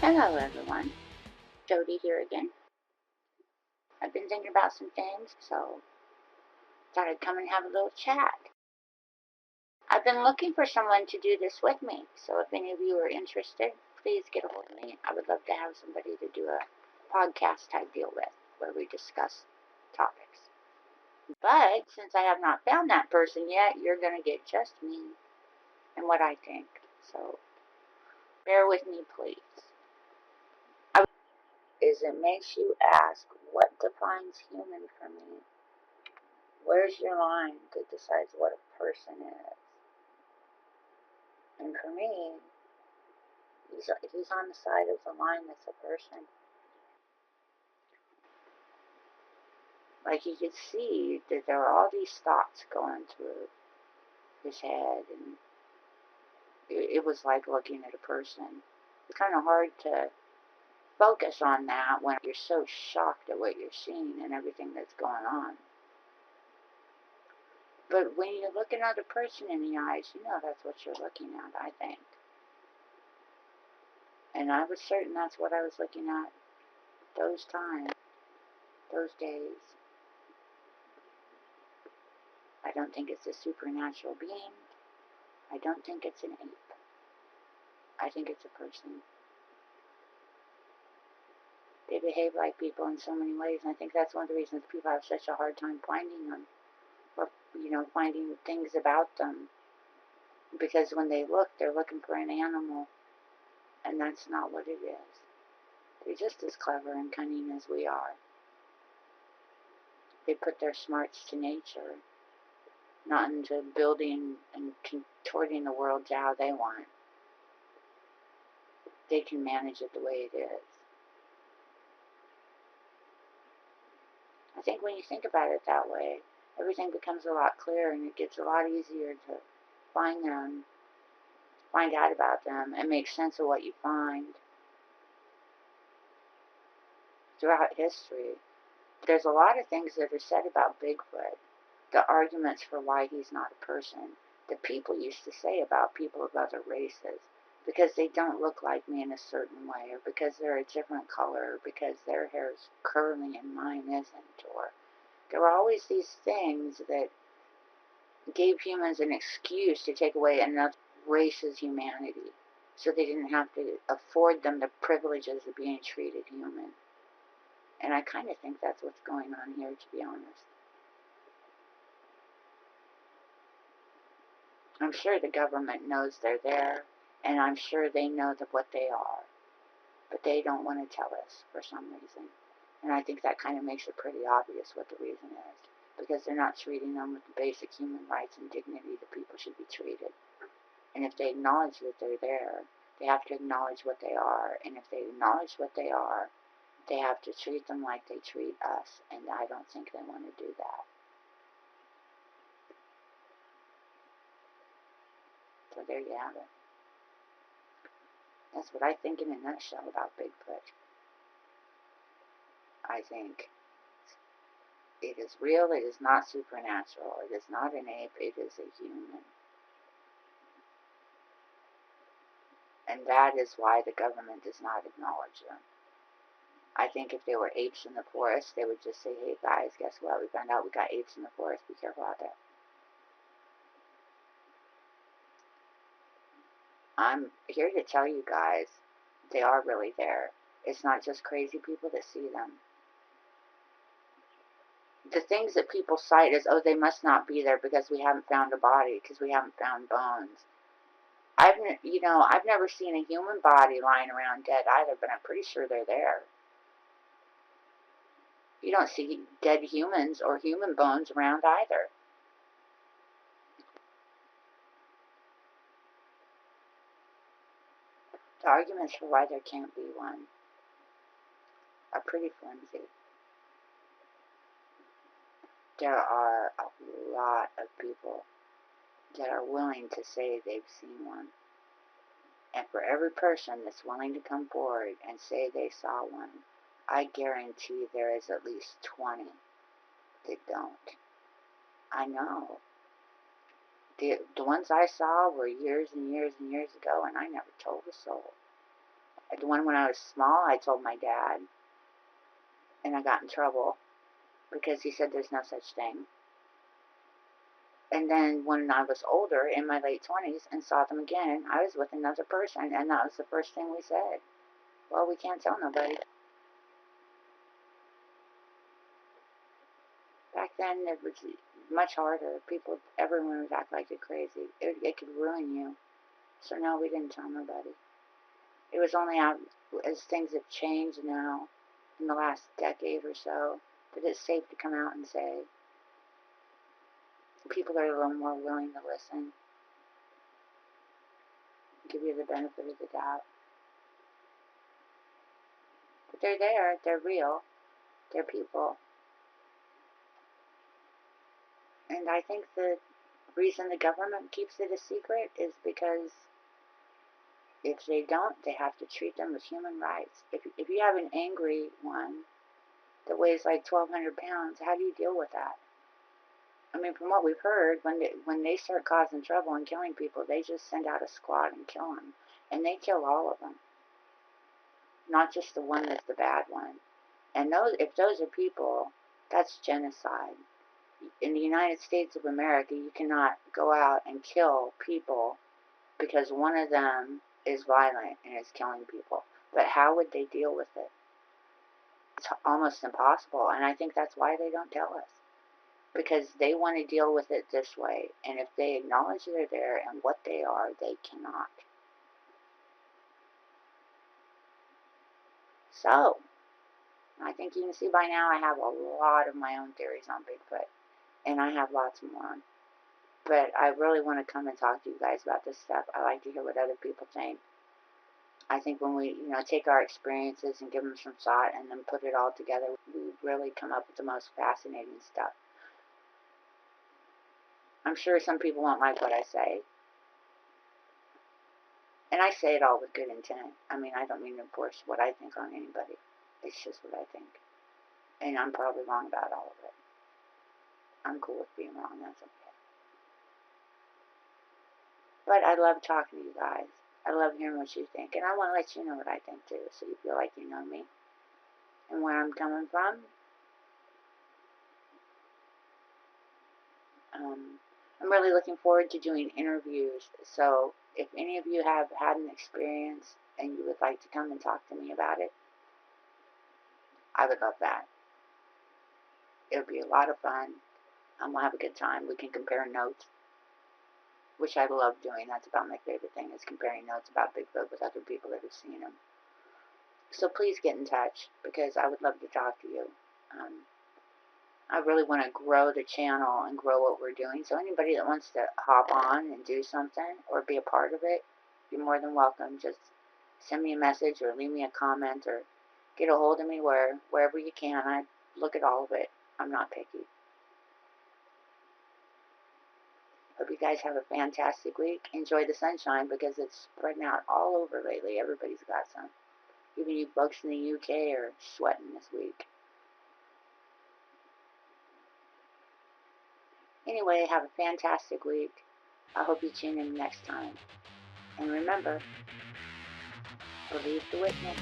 Hello everyone, Jody here again. I've been thinking about some things, so thought I'd come and have a little chat. I've been looking for someone to do this with me, so if any of you are interested, please get a hold of me. I would love to have somebody to do a podcast type deal with, where we discuss topics. But since I have not found that person yet, you're going to get just me and what I think. So bear with me, please. It makes you ask, what defines human for me? Where's your line that decides what a person is? And for me, he's on the side of the line that's a person. Like, you could see that there were all these thoughts going through his head, and it was like looking at a person. It's kind of hard to focus on that when you're so shocked at what you're seeing and everything that's going on. But when you look another person in the eyes, you know that's what you're looking at, I think. And I was certain that's what I was looking at those times, those days. I don't think it's a supernatural being. I don't think it's an ape. I think it's a person. They behave like people in so many ways, and I think that's one of the reasons people have such a hard time finding them, or, finding things about them. Because when they look, they're looking for an animal, and that's not what it is. They're just as clever and cunning as we are. They put their smarts to nature, not into building and contorting the world to how they want. They can manage it the way it is. I think when you think about it that way, everything becomes a lot clearer, and it gets a lot easier to find them, find out about them, and make sense of what you find. Throughout history, there's a lot of things that are said about Bigfoot, the arguments for why he's not a person, that people used to say about people of other races, because they don't look like me in a certain way, or because they're a different color, or because their hair is curly and mine isn't, or there were always these things that gave humans an excuse to take away another race's humanity, so they didn't have to afford them the privileges of being treated human. And I kind of think that's what's going on here, to be honest. I'm sure the government knows they're there, and I'm sure they know what they are, but they don't want to tell us for some reason. And I think that kind of makes it pretty obvious what the reason is, because they're not treating them with the basic human rights and dignity that people should be treated. And if they acknowledge that they're there, they have to acknowledge what they are, and if they acknowledge what they are, they have to treat them like they treat us, and I don't think they want to do that. So there you have it. That's what I think in a nutshell about Bigfoot. I think it is real, it is not supernatural, it is not an ape, it is a human. And that is why the government does not acknowledge them. I think if there were apes in the forest, they would just say, hey guys, guess what? We found out we got apes in the forest. Be careful out there. I'm here to tell you guys, they are really there. It's not just crazy people that see them. The things that people cite as, oh, they must not be there because we haven't found a body, because we haven't found bones. I've never seen a human body lying around dead either, but I'm pretty sure they're there. You don't see dead humans or human bones around either. The arguments for why there can't be one are pretty flimsy. There are a lot of people that are willing to say they've seen one. And for every person that's willing to come forward and say they saw one, I guarantee there is at least 20 that don't. I know. The ones I saw were years and years and years ago, and I never told a soul. The one when I was small, I told my dad, and I got in trouble because he said there's no such thing. And then when I was older, in my late 20s, and saw them again, I was with another person, and that was the first thing we said. Well, we can't tell nobody. Back then, it was much harder. Everyone would act like you're crazy. It could ruin you. So no, we didn't tell nobody. It was only out as things have changed now, in the last decade or so, that it's safe to come out and say. People are a little more willing to listen, give you the benefit of the doubt. But they're there, they're real, they're people. And I think the reason the government keeps it a secret is because if they don't, they have to treat them with human rights. If you have an angry one that weighs like 1,200 pounds, how do you deal with that? I mean, from what we've heard, when they start causing trouble and killing people, they just send out a squad and kill them. And they kill all of them, not just the one that's the bad one. And if those are people, that's genocide. In the United States of America, you cannot go out and kill people because one of them is violent and is killing people. But how would they deal with it? It's almost impossible, and I think that's why they don't tell us. Because they want to deal with it this way, and if they acknowledge they're there and what they are, they cannot. So, I think you can see by now I have a lot of my own theories on Bigfoot, and I have lots more. But I really want to come and talk to you guys about this stuff. I like to hear what other people think. I think when we, take our experiences and give them some thought and then put it all together, we really come up with the most fascinating stuff. I'm sure some people won't like what I say. And I say it all with good intent. I mean, I don't mean to force what I think on anybody. It's just what I think. And I'm probably wrong about all of it. I'm cool with being wrong. That's okay. But I love talking to you guys. I love hearing what you think. And I want to let you know what I think too, so you feel like you know me and where I'm coming from. I'm really looking forward to doing interviews. So if any of you have had an experience and you would like to come and talk to me about it, I would love that. It would be a lot of fun. We'll have a good time. We can compare notes, which I love doing. That's about my favorite thing, is comparing notes about Bigfoot with other people that have seen him. So please get in touch, because I would love to talk to you. I really want to grow the channel and grow what we're doing. So anybody that wants to hop on and do something or be a part of it, you're more than welcome. Just send me a message or leave me a comment or get a hold of me wherever you can. I look at all of it. I'm not picky. Hope you guys have a fantastic week. Enjoy the sunshine, because it's spreading out all over lately. Everybody's got some. Even you folks in the UK are sweating this week. Anyway, have a fantastic week. I hope you tune in next time. And remember, believe the witness.